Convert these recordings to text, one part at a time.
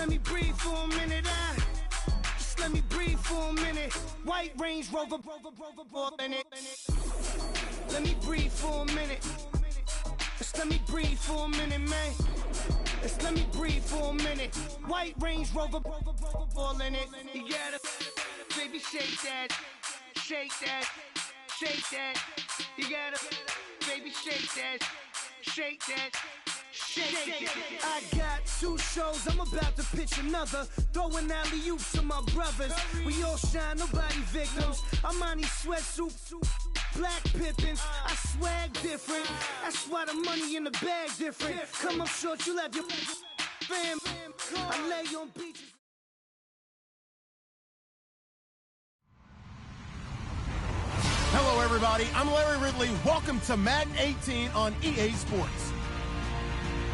let me breathe for a minute. Just let me breathe for a minute. White Range Rover, in it. Let me breathe for a minute. Just let me breathe for a minute, man. Just let me breathe for a minute. White Range Rover, all in it. You gotta, baby, shake that, shake that, shake that. You gotta, baby, shake that, shake that. I got 2 shows, I'm about to pitch another. Throwing alley-oops to my brothers. We all shine, nobody victims. I'm on these sweatsuits, black Pippins. I swag different. That's why the money in the bag different. Come up short, you left your fam. I lay on beaches. Hello, everybody. I'm Larry Ridley. Welcome to Madden 18 on EA Sports.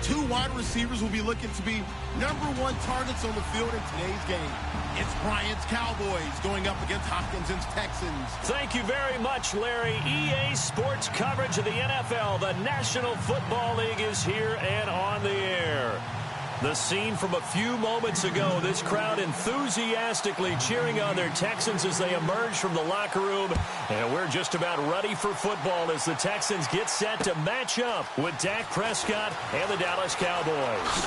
2 wide receivers will be looking to be #1 targets on the field in today's game. It's Bryant's Cowboys going up against Hopkinson's Texans. Thank you very much, Larry. EA Sports coverage of the NFL. The National Football League is here and on the air. The scene from a few moments ago, this crowd enthusiastically cheering on their Texans as they emerge from the locker room. And we're just about ready for football as the Texans get set to match up with Dak Prescott and the Dallas Cowboys.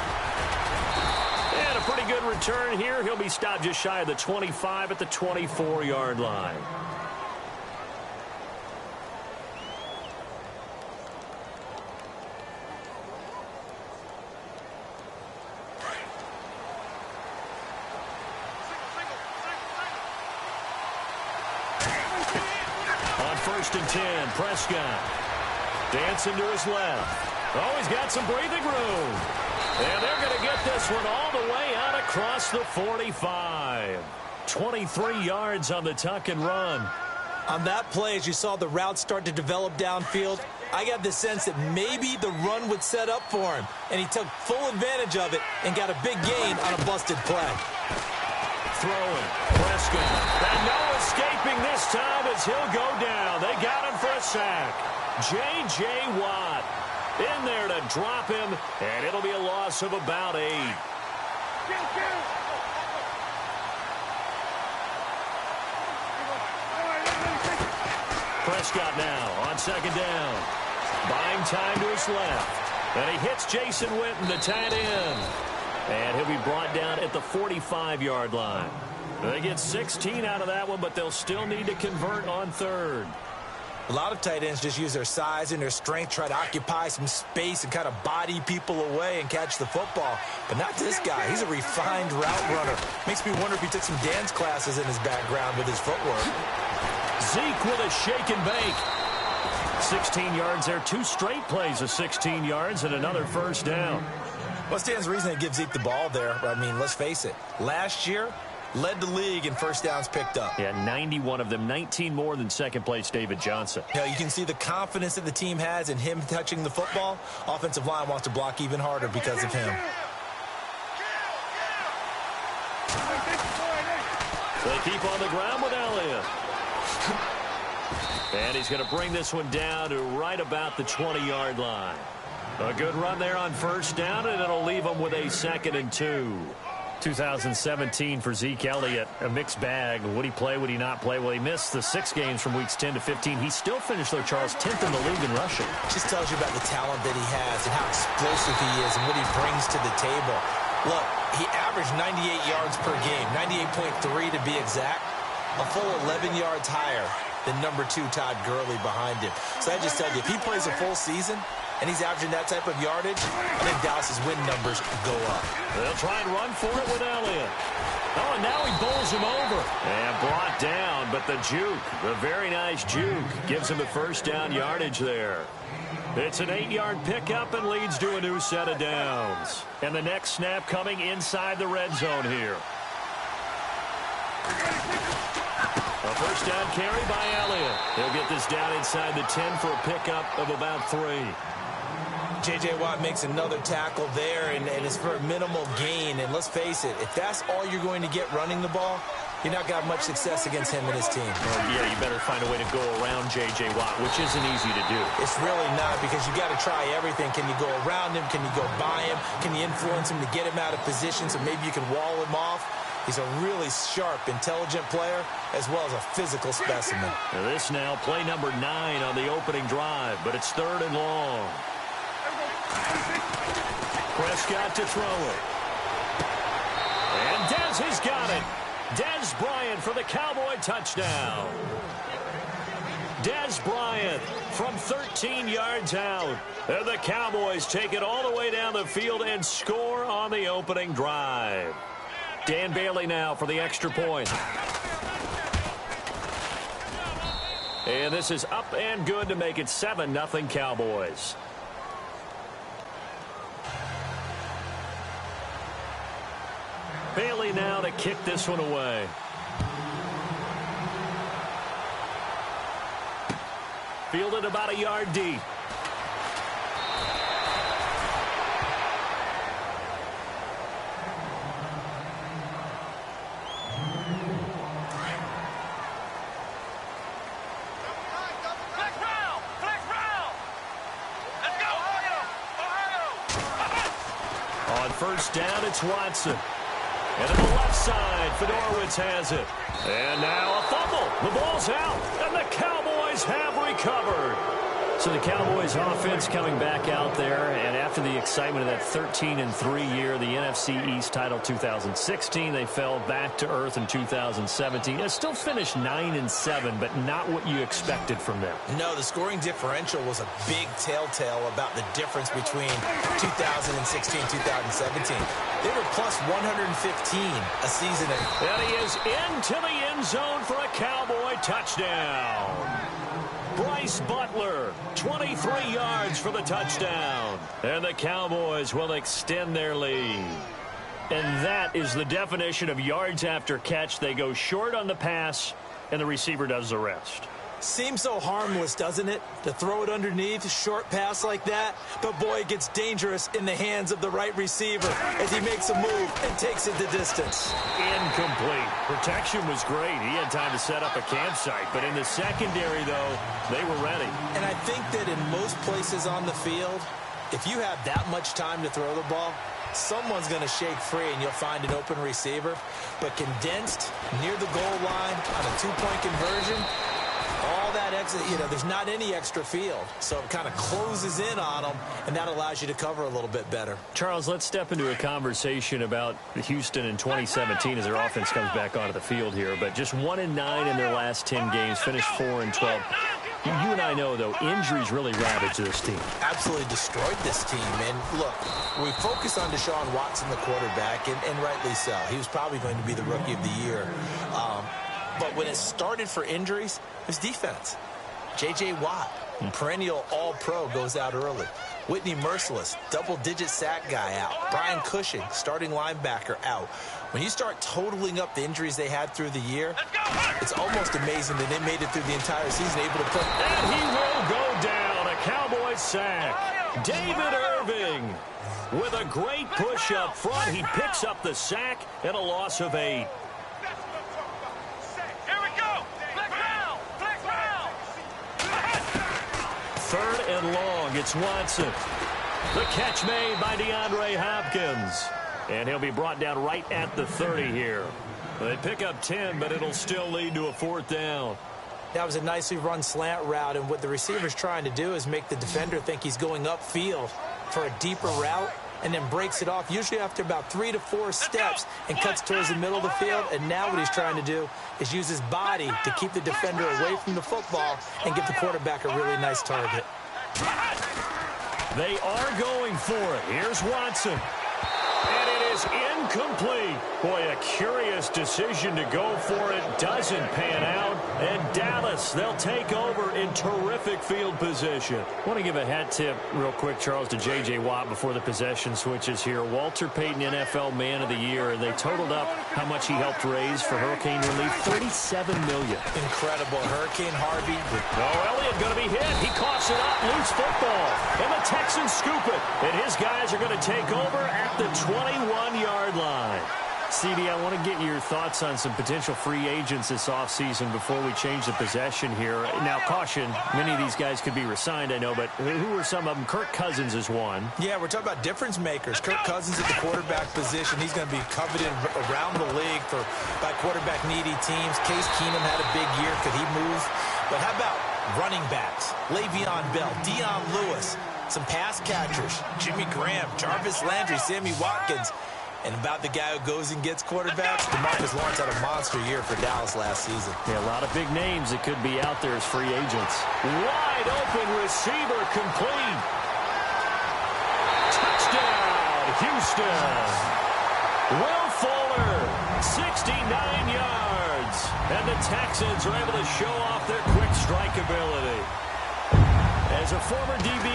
And a pretty good return here. He'll be stopped just shy of the 25 at the 24-yard line. First and 10, Prescott. Dancing to his left. Oh, he's got some breathing room. And they're going to get this one all the way out across the 45. 23 yards on the tuck and run. On that play, as you saw the route start to develop downfield, I got the sense that maybe the run would set up for him. And he took full advantage of it and got a big gain on a busted play. Throwing, Prescott, and no escaping this time as he'll go down. They got him for a sack. J.J. Watt in there to drop him, and it'll be a loss of about 8. Prescott now on second down. Buying time to his left. And he hits Jason Witten, the tight end. And he'll be brought down at the 45-yard line. They get 16 out of that one, but they'll still need to convert on third. A lot of tight ends just use their size and their strength, try to occupy some space and kind of body people away and catch the football. But not this guy. He's a refined route runner. Makes me wonder if he took some dance classes in his background with his footwork. Zeke with a shake and bake. 16 yards there. 2 straight plays of 16 yards and another first down. What stands to reason to give Zeke the ball there? I mean, let's face it. Last year, led the league in first downs picked up. Yeah, 91 of them, 19 more than second-place David Johnson. Yeah, you can see the confidence that the team has in him touching the football. Offensive line wants to block even harder because of him. They keep on the ground with Elliott. And he's going to bring this one down to right about the 20-yard line. A good run there on first down, and it'll leave him with a 2nd and 2. 2017 for Zeke Elliott, a mixed bag. Would he play, would he not play? Well, he missed the 6 games from weeks 10 to 15. He still finished, though, Charles, 10th in the league in rushing. Just tells you about the talent that he has and how explosive he is and what he brings to the table. Look, he averaged 98 yards per game, 98.3 to be exact, a full 11 yards higher than number 2 Todd Gurley behind him. So I just tell you, if he plays a full season and he's averaging that type of yardage, I think Dallas's win numbers go up. They'll try and run for it with Elliott. Oh, and now he bowls him over. And brought down, but the juke, the very nice juke, gives him a first down yardage there. It's an 8-yard pickup and leads to a new set of downs. And the next snap coming inside the red zone here. A first down carry by Elliott. He'll get this down inside the 10 for a pickup of about 3. J.J. Watt makes another tackle there, and it's for a minimal gain. And let's face it, if that's all you're going to get running the ball, you're not going to have much success against him and his team. Well, yeah, you better find a way to go around J.J. Watt, which isn't easy to do. It's really not, because you got to try everything. Can you go around him? Can you go by him? Can you influence him to get him out of position so maybe you can wall him off? He's a really sharp, intelligent player, as well as a physical specimen. And this now, play number 9 on the opening drive, but it's 3rd and long. Prescott to throw it. And Dez has got it. Dez Bryant for the Cowboy touchdown. Dez Bryant from 13 yards out. And the Cowboys take it all the way down the field and score on the opening drive. Dan Bailey now for the extra point. And this is up and good to make it 7-0 Cowboys. Bailey now to kick this one away. Fielded about a yard deep. On first down, it's Watson. And on the left side, Fedorowicz has it. And now a fumble. The ball's out, and the Cowboys have recovered. So the Cowboys offense coming back out there, and after the excitement of that 13-3 year, the NFC East title 2016, they fell back to earth in 2017. It still finished 9-7, but not what you expected from them. No, the scoring differential was a big telltale about the difference between 2016-2017. They were plus 115 a season ago. And he is into the end zone for a Cowboy touchdown. Bryce Butler, 23 yards for the touchdown. And the Cowboys will extend their lead. And that is the definition of yards after catch. They go short on the pass, and the receiver does the rest. Seems so harmless, doesn't it? To throw it underneath, a short pass like that. But, boy, it gets dangerous in the hands of the right receiver as he makes a move and takes it the distance. Incomplete. Protection was great. He had time to set up a campsite. But in the secondary, though, they were ready. And I think that in most places on the field, if you have that much time to throw the ball, someone's going to shake free and you'll find an open receiver. But condensed near the goal line on a two-point conversion, all that exit, there's not any extra field. So it kind of closes in on them, and that allows you to cover a little bit better. Charles, let's step into a conversation about Houston in 2017 as their offense comes back onto the field here. But just 1-9 in their last 10 games, finished 4-12. You and I know, though, injuries really ravaged this team. Absolutely destroyed this team. And, look, we focus on Deshaun Watson, the quarterback, and rightly so. He was probably going to be the rookie of the year. But when it started for injuries, it was defense. J.J. Watt, perennial all-pro, goes out early. Whitney Merciless, double-digit sack guy out. Brian Cushing, starting linebacker, out. When you start totaling up the injuries they had through the year, it's almost amazing that they made it through the entire season able to put. And he will go down. A Cowboy sack. David Irving with a great push up front. He picks up the sack and a loss of 8. Third and long, it's Watson. The catch made by DeAndre Hopkins. And he'll be brought down right at the 30 here. They pick up 10, but it'll still lead to a 4th down. That was a nicely run slant route, and what the receiver's trying to do is make the defender think he's going upfield for a deeper route, and then breaks it off, usually after about 3 to 4 steps, and cuts towards the middle of the field. And now what he's trying to do is use his body to keep the defender away from the football and give the quarterback a really nice target. They are going for it. Here's Watson. And it is incomplete. Boy, a curious decision to go for it. Doesn't pan out. And Dallas, they'll take over in terrific field position. I want to give a hat tip real quick, Charles, to J.J. Watt before the possession switches here. Walter Payton, NFL Man of the Year. And they totaled up how much he helped raise for hurricane relief. $37 million. Incredible. Hurricane Harvey. Elliott going to be hit. He coughs it up. Loose football. And the Texans scoop it. And his guys are going to take over at the 21-yard line. CD, I want to get your thoughts on some potential free agents this offseason before we change the possession here. Now, caution, many of these guys could be re-signed, I know, but who are some of them? Kirk Cousins is one. Yeah, we're talking about difference makers. Kirk Cousins at the quarterback position. He's going to be coveted around the league by quarterback-needy teams. Case Keenum had a big year. Could he move? But how about running backs? Le'Veon Bell, Dion Lewis, some pass catchers, Jimmy Graham, Jarvis Landry, Sammy Watkins. And about the guy who goes and gets quarterbacks, DeMarcus Lawrence had a monster year for Dallas last season. Yeah, a lot of big names that could be out there as free agents. Wide open receiver complete. Touchdown, Houston. Will Fuller, 69 yards. And the Texans are able to show off their quick strike ability. As a former DB,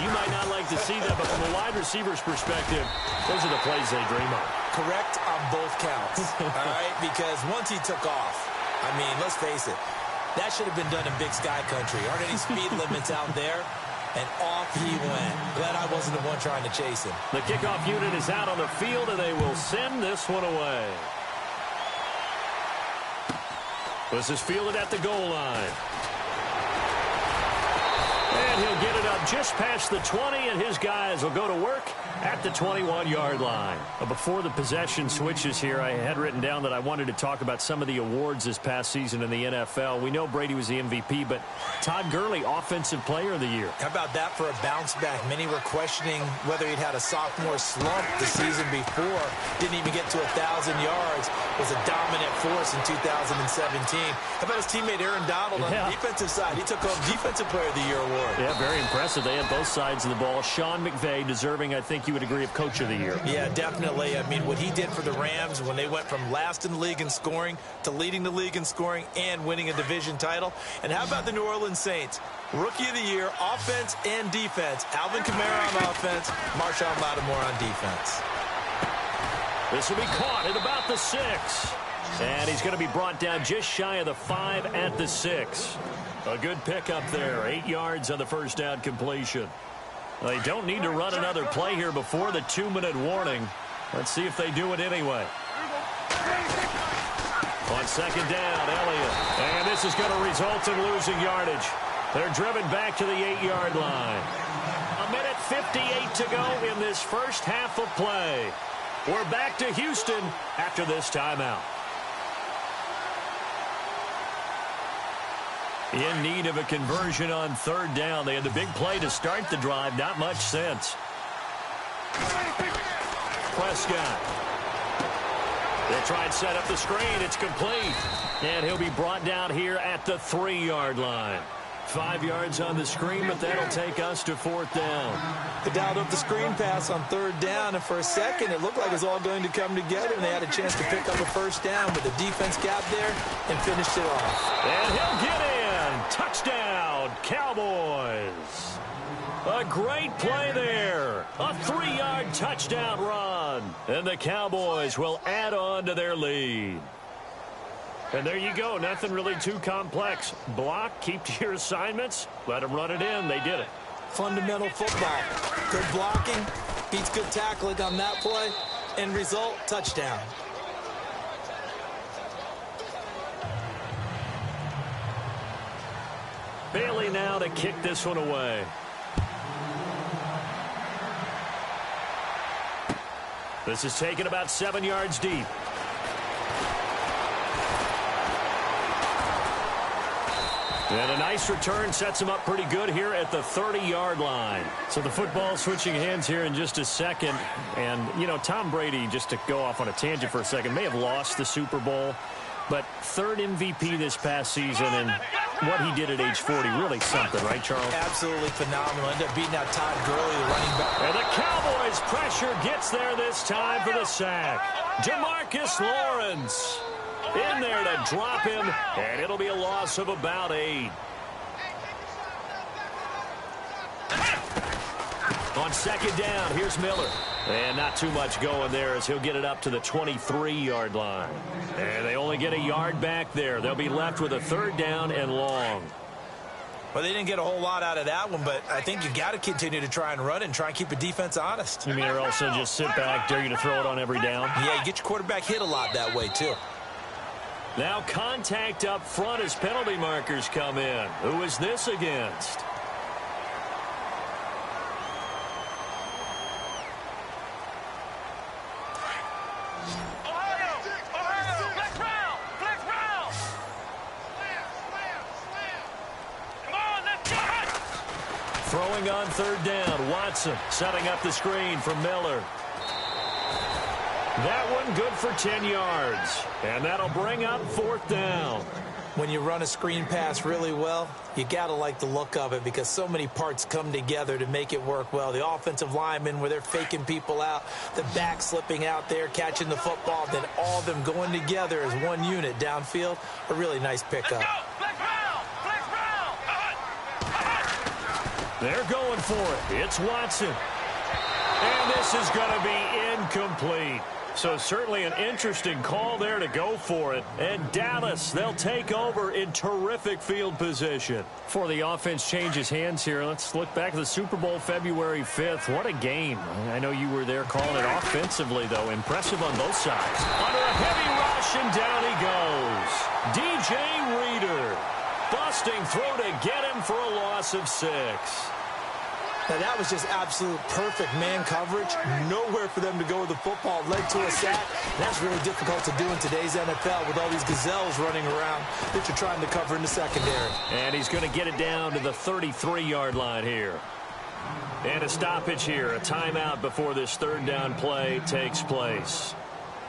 you might not like to see that, but from a wide receiver's perspective, those are the plays they dream of. Correct on both counts, all right? Because once he took off, I mean, let's face it, that should have been done in Big Sky Country. Aren't any speed limits out there? And off he went. Glad I wasn't the one trying to chase him. The kickoff unit is out on the field, and they will send this one away. This is fielded at the goal line. And he'll get it up just past the 20, and his guys will go to work at the 21-yard line. Before the possession switches here, I had written down that I wanted to talk about some of the awards this past season in the NFL. We know Brady was the MVP, but Todd Gurley, Offensive Player of the Year. How about that for a bounce back? Many were questioning whether he'd had a sophomore slump the season before. Didn't even get to 1,000 yards. Was a dominant force in 2017. How about his teammate Aaron Donald on the defensive side? He took home Defensive Player of the Year award. Yeah, very impressive. They had both sides of the ball. Sean McVay deserving, I think you would agree, of Coach of the Year. Yeah, definitely. I mean, what he did for the Rams when they went from last in the league in scoring to leading the league in scoring and winning a division title. And how about the New Orleans Saints? Rookie of the Year, offense and defense. Alvin Kamara on offense, Marshawn Lattimore on defense. This will be caught at about the 6. And he's going to be brought down just shy of the 5 at the 6. A good pickup there. 8 yards on the first down completion. They don't need to run another play here before the 2-minute warning. Let's see if they do it anyway. On second down, Elliott. And this is going to result in losing yardage. They're driven back to the 8-yard line. 1:58 to go in this first half of play. We're back to Houston after this timeout. In need of a conversion on third down. They had the big play to start the drive. Not much sense. Prescott. They'll try and set up the screen. It's complete. And he'll be brought down here at the 3-yard line. 5 yards on the screen, but that'll take us to fourth down. They dialed up the screen pass on third down, and for a second it looked like it was all going to come together, and they had a chance to pick up a first down, but the defense got there and finished it off. And he'll get in. Touchdown, Cowboys. A great play there. A 3-yard touchdown run. And the Cowboys will add on to their lead. And there you go. Nothing really too complex. Block, keep to your assignments, let them run it in. They did it. Fundamental football. Good blocking, beats good tackling on that play. End result, touchdown. Bailey now to kick this one away. This is taken about 7 yards deep. And a nice return sets him up pretty good here at the 30-yard line. So the football switching hands here in just a second. And, you know, Tom Brady, just to go off on a tangent for a second, may have lost the Super Bowl. But third MVP this past season, and what he did at age 40, really something, right, Charles? Absolutely phenomenal. Ended up beating out Todd Gurley, the running back. And the Cowboys' pressure gets there this time for the sack. DeMarcus Lawrence in there to drop him, and it'll be a loss of about 8. On second down, here's Miller. And not too much going there as he'll get it up to the 23-yard line. And they only get a yard back there. They'll be left with a third down and long. Well, they didn't get a whole lot out of that one, but I think you got to continue to try and run and try and keep a defense honest. You mean or also just sit back, dare you to throw it on every down? Yeah, you get your quarterback hit a lot that way, too. Now contact up front as penalty markers come in. Who is this against? Throwing on third down, Watson setting up the screen for Miller. That one good for 10 yards, and that'll bring up fourth down. When you run a screen pass really well, you got to like the look of it because so many parts come together to make it work well. The offensive linemen where they're faking people out, the back slipping out there, catching the football, then all of them going together as one unit downfield. A really nice pickup. They're going for it. It's Watson. And this is going to be incomplete. So certainly an interesting call there to go for it. And Dallas, they'll take over in terrific field position. Before the offense changes hands here, let's look back at the Super Bowl February 5th. What a game. I know you were there calling it offensively, though. Impressive on both sides. Under a heavy rush, and down he goes. DJ Reader. Busting through to get him for a loss of 6. Now, that was just absolute perfect man coverage. Nowhere for them to go with the football. Led to a sack. That's really difficult to do in today's NFL with all these gazelles running around that you're trying to cover in the secondary. And he's going to get it down to the 33-yard line here. And a stoppage here. A timeout before this third down play takes place.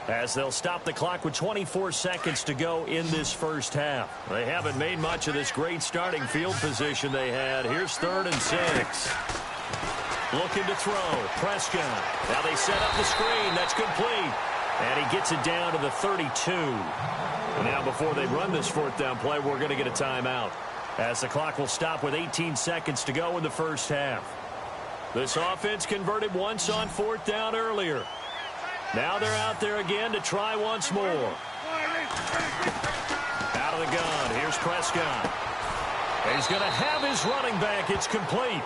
As they'll stop the clock with 24 seconds to go in this first half. They haven't made much of this great starting field position they had. Here's 3rd and 6. Looking to throw. Prescott. Now they set up the screen. That's complete. And he gets it down to the 32. Now before they run this fourth down play, we're going to get a timeout. As the clock will stop with 18 seconds to go in the first half. This offense converted once on fourth down earlier. Now they're out there again to try once more. Out of the gun. Here's Prescott. He's going to have his running back. It's complete.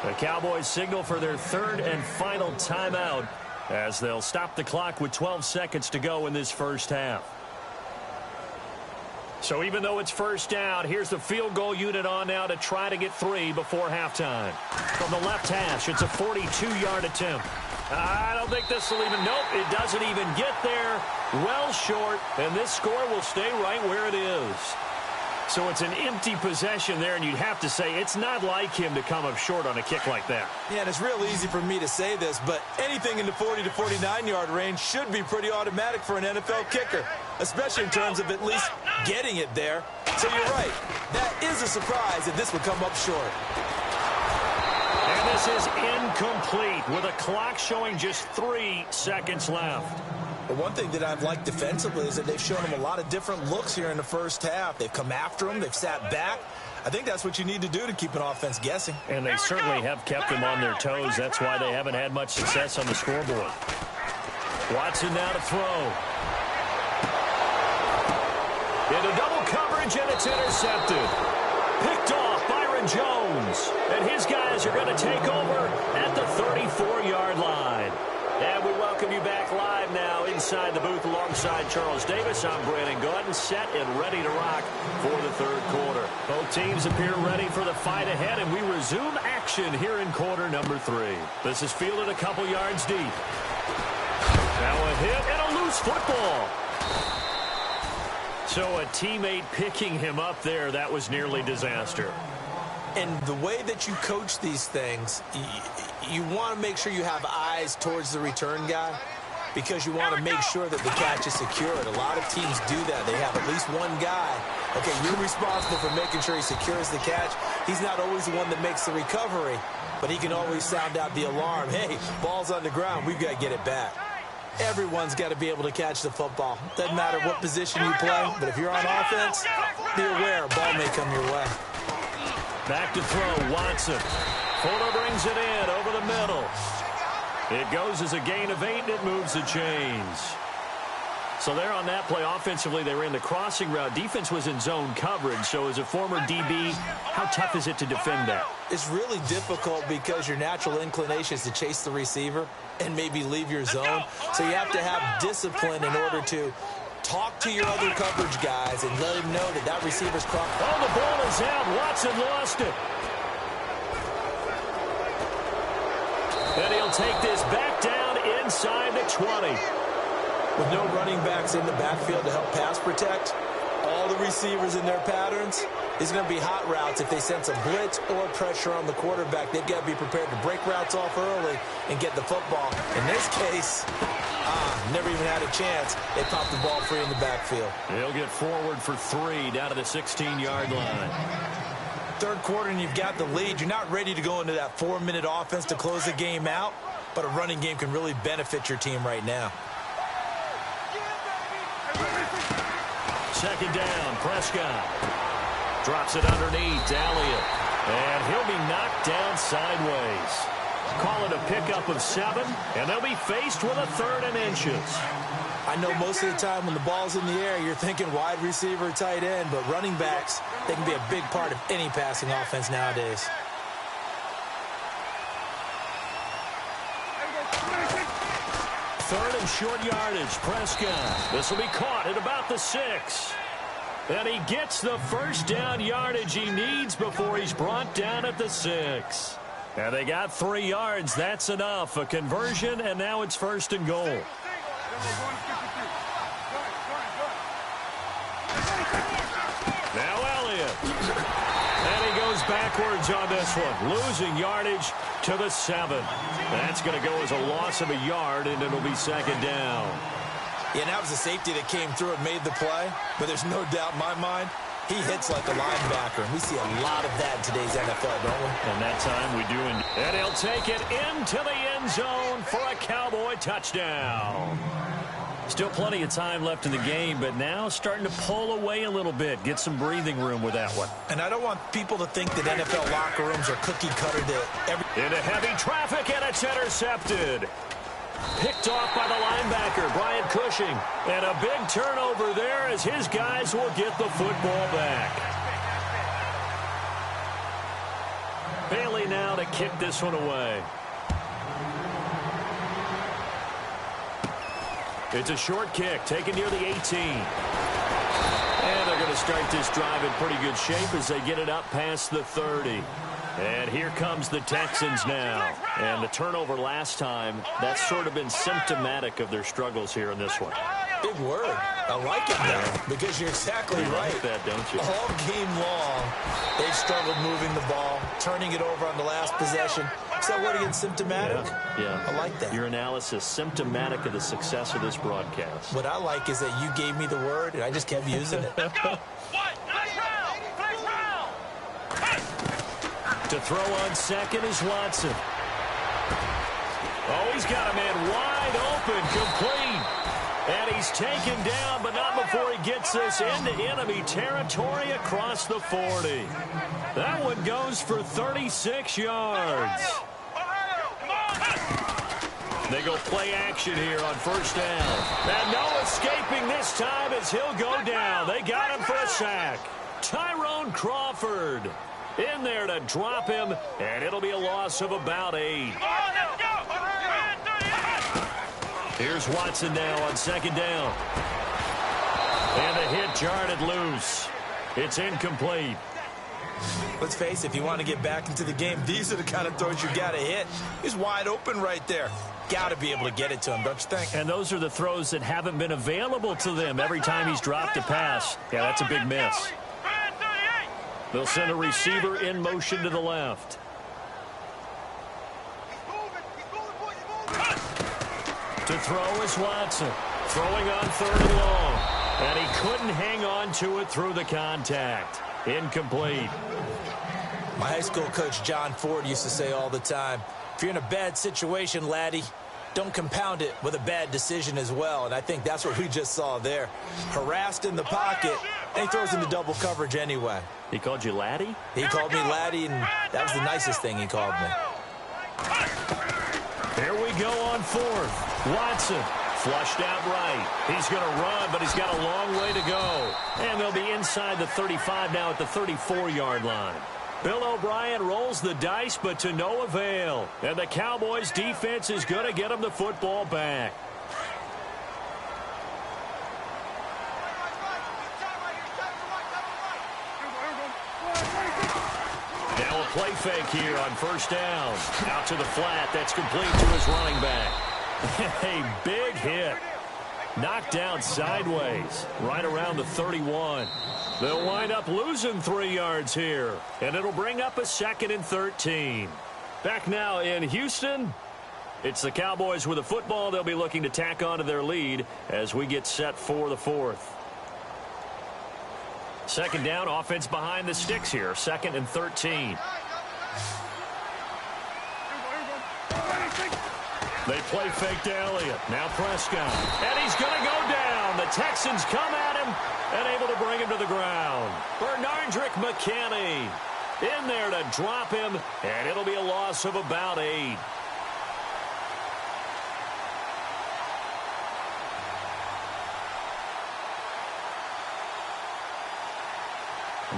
The Cowboys signal for their third and final timeout as they'll stop the clock with 12 seconds to go in this first half. So even though it's first down, here's the field goal unit on now to try to get 3 before halftime. From the left hash, it's a 42-yard attempt. I don't think this will even, nope, it doesn't even get there. Well short, and this score will stay right where it is. So it's an empty possession there, and you'd have to say it's not like him to come up short on a kick like that. Yeah, and it's real easy for me to say this, but anything in the 40 to 49-yard range should be pretty automatic for an NFL kicker, especially in terms of at least getting it there. So you're right. That is a surprise that this would come up short. And this is incomplete with a clock showing just 3 seconds left. But one thing that I've liked defensively is that they've shown him a lot of different looks here in the first half. They've come after him. They've sat back. I think that's what you need to do to keep an offense guessing. And they certainly have kept them on their toes. That's why they haven't had much success on the scoreboard. Watson now to throw. Into double coverage, and it's intercepted. Picked off Byron Jones. And his guys are going to take over at the 34-yard line. And we welcome you back live now inside the booth alongside Charles Davis. I'm Brandon Gordon, set and ready to rock for the third quarter. Both teams appear ready for the fight ahead, and we resume action here in quarter number 3. This is fielded a couple yards deep. Now a hit and a loose football. So a teammate picking him up there, that was nearly disaster. And the way that you coach these things, you want to make sure you have eyes towards the return guy because you want to make sure that the catch is secured. A lot of teams do that. They have at least one guy. Okay, you're responsible for making sure he secures the catch. He's not always the one that makes the recovery, but he can always sound out the alarm. Hey, ball's on the ground. We've got to get it back. Everyone's got to be able to catch the football. Doesn't matter what position you play, but if you're on offense, be aware a ball may come your way. Back to throw, Watson. Fuller brings it in over the middle. It goes as a gain of 8, and it moves the chains. So there on that play, offensively, they ran the crossing route. Defense was in zone coverage. So as a former DB, how tough is it to defend that? It's really difficult because your natural inclination is to chase the receiver and maybe leave your zone. So you have to have discipline in order to talk to your other coverage guys and let them know that that receiver's crossed. Oh, the ball is out. Watson lost it. And he'll take this back down inside the 20. With no running backs in the backfield to help pass protect, all the receivers in their patterns, it's going to be hot routes. If they sense a blitz or pressure on the quarterback, they've got to be prepared to break routes off early and get the football. In this case, never even had a chance. They popped the ball free in the backfield. He'll get forward for 3 down to the 16-yard line. Third quarter and you've got the lead. You're not ready to go into that 4-minute offense to close the game out, but a running game can really benefit your team right now. Second down, Prescott. Drops it underneath, Elliott. And he'll be knocked down sideways. Call it a pickup of 7, and they'll be faced with a 3rd and inches. I know most of the time when the ball's in the air, you're thinking wide receiver, tight end, but running backs, they can be a big part of any passing offense nowadays. Third and short yardage, Prescott. This will be caught at about the 6. And he gets the first down yardage he needs before he's brought down at the 6. And they got 3 yards. That's enough. A conversion, and now it's 1st and goal. Now Elliott. And he goes backwards on this one, losing yardage to the 7. That's going to go as a loss of a yard, and it'll be 2nd down. Yeah, and that was a safety that came through and made the play, but there's no doubt in my mind, he hits like a linebacker, and we see a lot of that in today's NFL, don't we? And that time we do. And he'll take it into the end zone for a Cowboy touchdown. Still plenty of time left in the game, but now starting to pull away a little bit. Get some breathing room with that one. And I don't want people to think that NFL locker rooms are cookie-cutter to every... Into heavy traffic, and it's intercepted. Picked off by the linebacker, Brian Cushing. And a big turnover there as his guys will get the football back. Bailey now to kick this one away. It's a short kick, taken near the 18. And they're going to start this drive in pretty good shape as they get it up past the 30. And here comes the Texans now. And the turnover last time, that's sort of been symptomatic of their struggles here in this one. Big word. I like it now because you're exactly right. You like that, don't you? All game long, they've struggled moving the ball, turning it over on the last possession. Is that word again, symptomatic? Yeah. I like that. Your analysis, symptomatic of the success of this broadcast. What I like is that you gave me the word, and I just kept using it. To throw on second is Watson. Oh, he's got a man wide open, complete. And he's taken down, but not before he gets this into enemy territory across the 40. That one goes for 36 yards. They go play action here on 1st down. And no escaping this time as he'll go down. They got him for a sack. Tyrone Crawford in there to drop him, and it'll be a loss of about 8. Here's Watson now on 2nd down. And the hit jarred it loose. It's incomplete. Let's face it, if you want to get back into the game, these are the kind of throws you got to hit. He's wide open right there. Got to be able to get it to him, don't you think? And those are the throws that haven't been available to them every time he's dropped a pass. Yeah, that's a big miss. They'll send a receiver in motion to the left. To throw is Watson. Throwing on 3rd and long. And he couldn't hang on to it through the contact. Incomplete. My high school coach, John Ford, used to say all the time, if you're in a bad situation, laddie, don't compound it with a bad decision as well. And I think that's what we just saw there. Harassed in the pocket, and he throws into double coverage anyway. He called you laddie? He called me laddie, and that was the nicest thing he called me. Here we go on 4th. Watson Flushed out right. He's going to run, but he's got a long way to go. And they'll be inside the 35 now at the 34-yard line. Bill O'Brien rolls the dice, but to no avail. And the Cowboys' defense is going to get him the football back. Now a play fake here on first down. Out to the flat. That's complete to his running back. A big hit. Knocked down sideways. Right around the 31. They'll wind up losing 3 yards here. And it'll bring up a 2nd and 13. Back now in Houston. It's the Cowboys with the football. They'll be looking to tack on to their lead as we get set for the 4th. 2nd down, offense behind the sticks here. 2nd and 13. They play fake to Elliott. Now Prescott. And he's going to go down. The Texans come at him and able to bring him to the ground. Bernardrick McKinney in there to drop him, and it'll be a loss of about 8.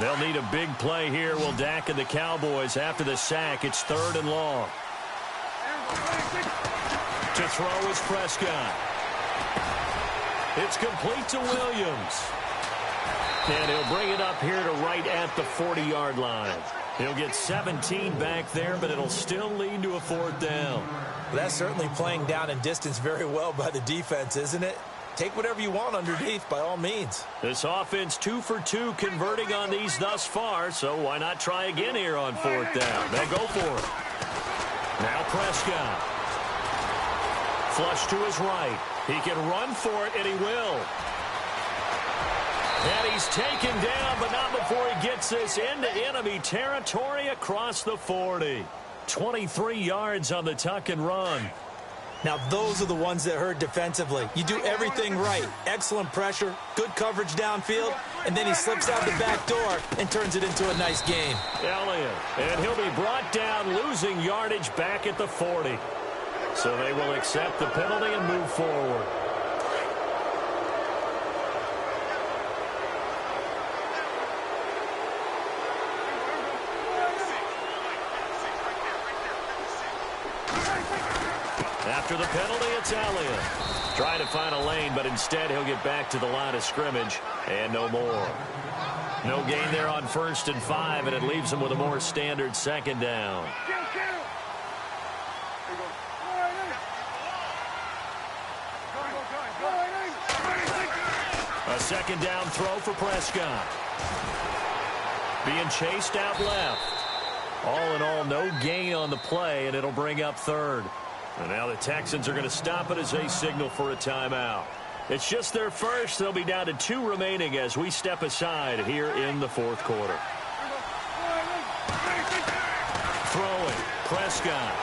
They'll need a big play here. Will Dak and the Cowboys after the sack. It's 3rd and long. To throw is Prescott. It's complete to Williams. And he'll bring it up here to right at the 40-yard line. He'll get 17 back there, but it'll still lead to a 4th down. That's certainly playing down and distance very well by the defense, isn't it? Take whatever you want underneath, by all means. This offense 2 for 2 converting on these thus far, so why not try again here on 4th down? They go for it. Now Prescott. Flush to his right. He can run for it, and he will. And he's taken down, but not before he gets this into enemy territory across the 40. 23 yards on the tuck and run. Now, those are the ones that hurt defensively. You do everything right. Excellent pressure, good coverage downfield, and then he slips out the back door and turns it into a nice gain. Elliott, and he'll be brought down, losing yardage back at the 40. So they will accept the penalty and move forward. After the penalty, it's Elliott. Trying to find a lane, but instead he'll get back to the line of scrimmage and no more. No gain there on 1st and 5, and it leaves him with a more standard 2nd down. A 2nd down throw for Prescott. Being chased out left. All in all, no gain on the play, and it'll bring up 3rd. And now the Texans are going to stop it as they signal for a timeout. It's just their first. They'll be down to 2 remaining as we step aside here in the 4th quarter. Throwing. Prescott.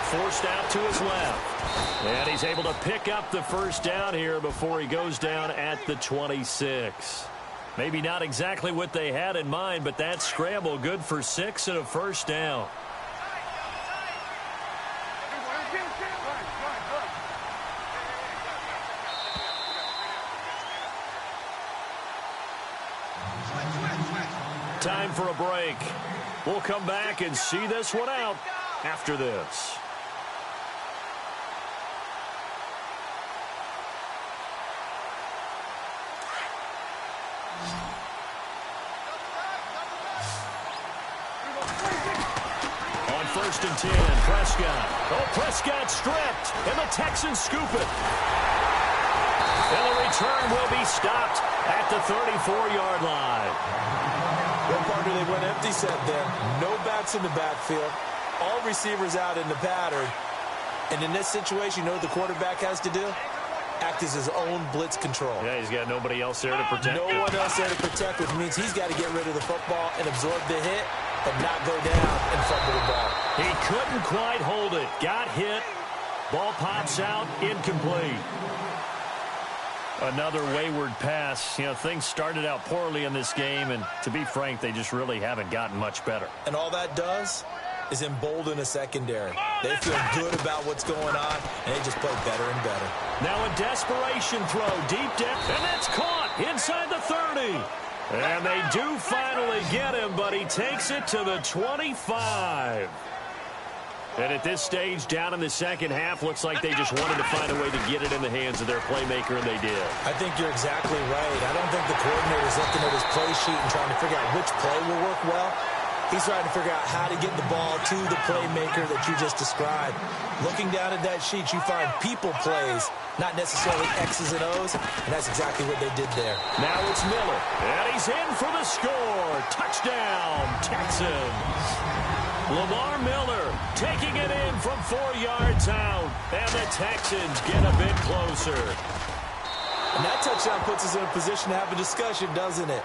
Forced out to his left. And he's able to pick up the 1st down here before he goes down at the 26. Maybe not exactly what they had in mind, but that scramble good for 6 and a 1st down. Time for a break. We'll come back and see this one out after this. On 1st and 10, Prescott. Oh, Prescott stripped, and the Texans scoop it. And the return will be stopped at the 34-yard line. Well, partner, they went empty set there. No backs in the backfield. All receivers out in the pattern. And in this situation, you know what the quarterback has to do? Act as his own blitz control. Yeah, he's got nobody else there to protect. No one else there to protect, which means he's got to get rid of the football and absorb the hit and not go down and fumble the ball. He couldn't quite hold it. Got hit. Ball pops out. Incomplete. Another wayward pass. You know, things started out poorly in this game, and to be frank, they just really haven't gotten much better. And all that does, is embolden a secondary. They feel good about what's going on, and they just play better and better. Now a desperation throw, deep depth, and that's caught inside the 30. And they do finally get him, but he takes it to the 25. And at this stage, down in the second half, looks like they just wanted to find a way to get it in the hands of their playmaker, and they did. I think you're exactly right. I don't think the coordinator's looking at his play sheet and trying to figure out which play will work well. He's trying to figure out how to get the ball to the playmaker that you just described. Looking down at that sheet, you find people plays, not necessarily X's and O's, and that's exactly what they did there. Now it's Miller, and he's in for the score. Touchdown, Texans. Lamar Miller taking it in from 4 yards out, and the Texans get a bit closer. And that touchdown puts us in a position to have a discussion, doesn't it?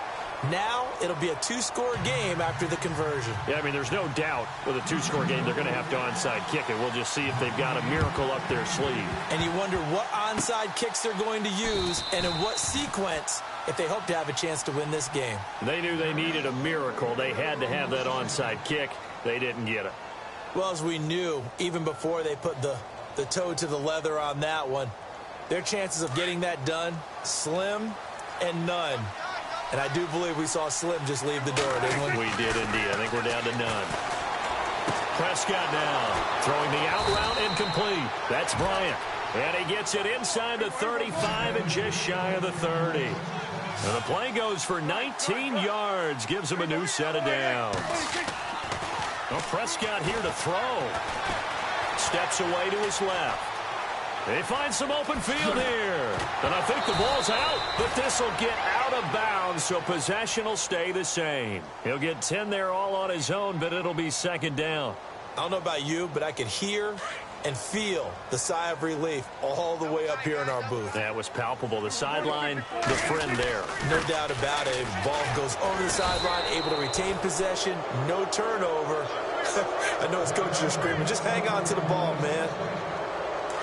Now it'll be a 2-score game after the conversion. Yeah, I mean, there's no doubt with a 2-score game they're going to have to onside kick it. We'll just see if they've got a miracle up their sleeve. And you wonder what onside kicks they're going to use and in what sequence if they hope to have a chance to win this game. They knew they needed a miracle. They had to have that onside kick. They didn't get it. Well, as we knew, even before they put the toe to the leather on that one, their chances of getting that done, slim and none. And I do believe we saw Slim just leave the door, didn't we? We did indeed. I think we're down to none. Prescott now throwing the out route incomplete. That's Bryant. And he gets it inside the 35 and just shy of the 30. And the play goes for 19 yards. Gives him a new set of downs. Well, Prescott here to throw. Steps away to his left. They find some open field here. And I think the ball's out, but this will get out of bounds, so possession will stay the same. He'll get 10 there all on his own, but it'll be second down. I don't know about you, but I could hear and feel the sigh of relief all the way up here in our booth. That was palpable. The sideline, the friend there. No doubt about it. The ball goes over the sideline, able to retain possession, no turnover. I know his coaches are screaming, just hang on to the ball, man.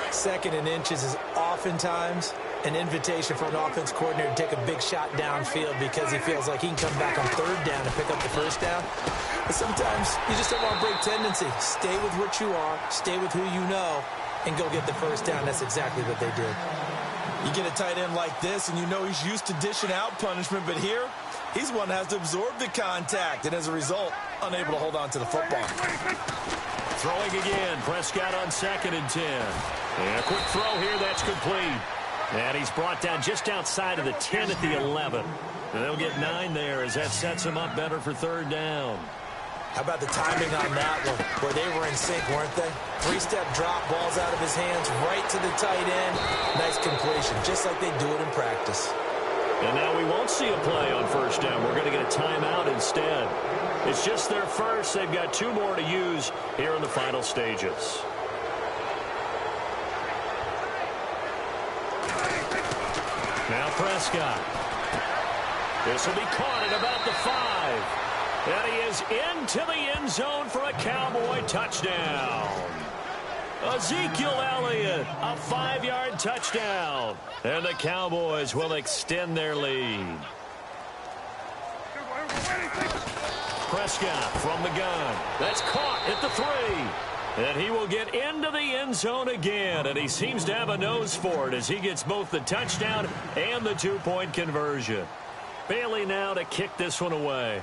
Second and inches is oftentimes an invitation for an offense coordinator to take a big shot downfield because he feels like he can come back on third down and pick up the first down. But sometimes you just don't want to break tendency. Stay with what you are, stay with who you know, and go get the first down. That's exactly what they did. You get a tight end like this, and you know he's used to dishing out punishment, but here, he's one that has to absorb the contact, and as a result, unable to hold on to the football. Throwing again, Prescott on 2nd and 10. And a quick throw here, that's complete. And he's brought down just outside of the 10 at the 11. And they'll get 9 there as that sets him up better for third down. How about the timing on that one, where they were in sync, weren't they? 3-step drop, balls out of his hands, right to the tight end. Nice completion, just like they do it in practice. And now we won't see a play on first down. We're going to get a timeout instead. It's just their first. They've got 2 more to use here in the final stages. Now Prescott. This will be caught at about the 5. And he is into the end zone for a Cowboy touchdown. Ezekiel Elliott, a 5-yard touchdown. And the Cowboys will extend their lead. Prescott from the gun. That's caught at the 3. And he will get into the end zone again. And he seems to have a nose for it as he gets both the touchdown and the 2-point conversion. Bailey now to kick this one away.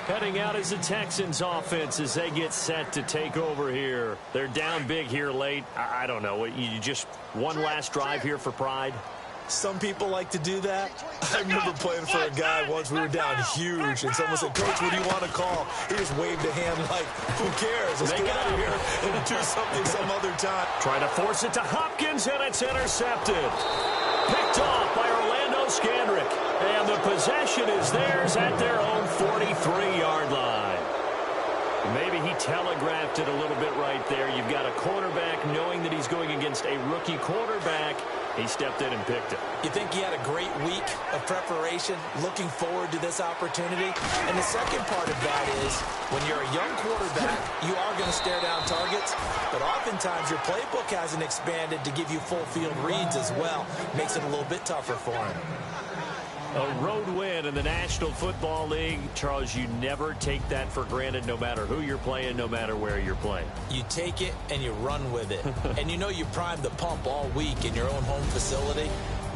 Heading out is the Texans offense as they get set to take over here. They're down big here late. I don't know. You just one last drive here for pride? Some people like to do that. I remember playing for a guy once. We were down huge, and someone said, "Coach, what do you want to call?" He just waved a hand like, "Who cares? Let's get out of here and do something some other time." Trying to force it to Hopkins, and it's intercepted. Picked off by Orlando Scandrick. And the possession is theirs at their own 43-yard line. Maybe he telegraphed it a little bit right there. You've got a quarterback knowing that he's going against a rookie quarterback. He stepped in and picked it. You think he had a great week of preparation, looking forward to this opportunity? And the second part of that is, when you're a young quarterback, you are going to stare down targets, but oftentimes your playbook hasn't expanded to give you full field reads as well. Makes it a little bit tougher for him. A road win in the National Football League. Charles, you never take that for granted, no matter who you're playing, no matter where you're playing. You take it and you run with it. And you know you primed the pump all week in your own home facility.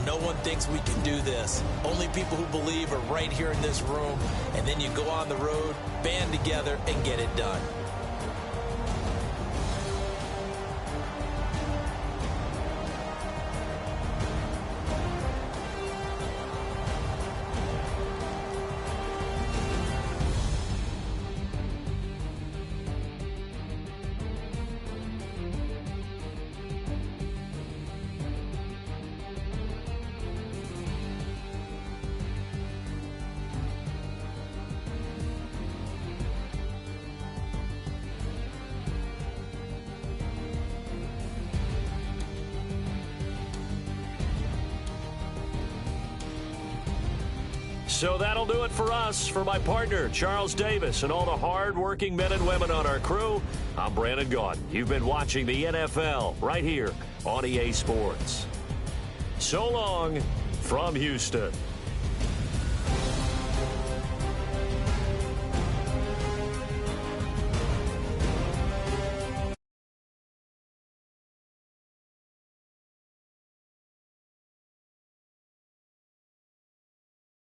No one thinks we can do this. Only people who believe are right here in this room. And then you go on the road, band together, and get it done. So that'll do it for us. For my partner, Charles Davis, and all the hard-working men and women on our crew, I'm Brandon Gaudin. You've been watching the NFL right here on EA Sports. So long from Houston.